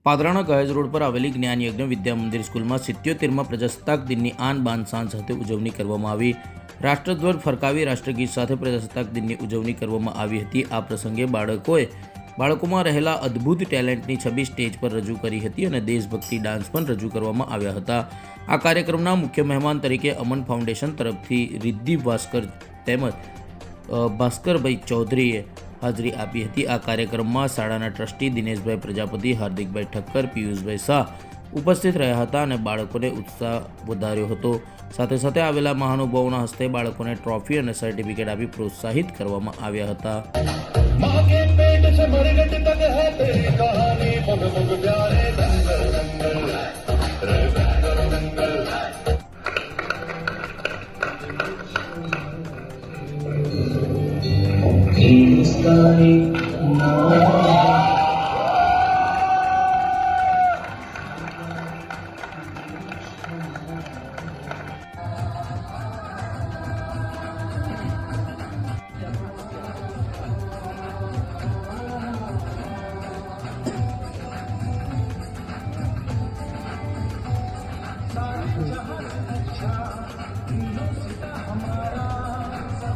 પાદરાના ગયાજ road પર આવેલી જ્ઞાન યજ્ઞ વિદ્યા મંદિર સ્કૂલમાં 77માં પ્રજાસત્તાક દિનની આન બાન શાન સાથે ઉજવણી કરવામાં આવી। રાષ્ટ્રધ્વજ ફરકાવી રાષ્ટ્રગીત સાથે પ્રજાસત્તાક દિનની ઉજવણી કરવામાં આવી હતી। આ પ્રસંગે બાળકોમાં રહેલા અદ્ભુત ટેલેન્ટની છબી સ્ટેજ પર રજૂ કરી હતી અને દેશભક્તિ ડાન્સ પણ રજૂ કરવામાં આવ્યા હતા। આ કાર્યક્રમના મુખ્ય મહેમાન તરીકે અમન ફાઉન્ડેશન તરફથી રિદ્ધિ ભાસ્કર તેમજ ભાસ્કરભાઈ ચૌધરીએ હાજરી આપી હતી। આ કાર્યક્રમમાં શાળાના ટ્રસ્ટી દિનેશભાઈ પ્રજાપતિ, હાર્દિકભાઈ ઠક્કર, પિયુષભાઈ શાહ ઉપસ્થિત રહ્યા હતા અને બાળકોને ઉત્સાહ વધાર્યો હતો। સાથે સાથે આવેલા મહાનુભાવોના હસ્તે બાળકોને ટ્રોફી અને સર્ટિફિકેટ આપી પ્રોત્સાહિત કરવામાં આવ્યા હતા।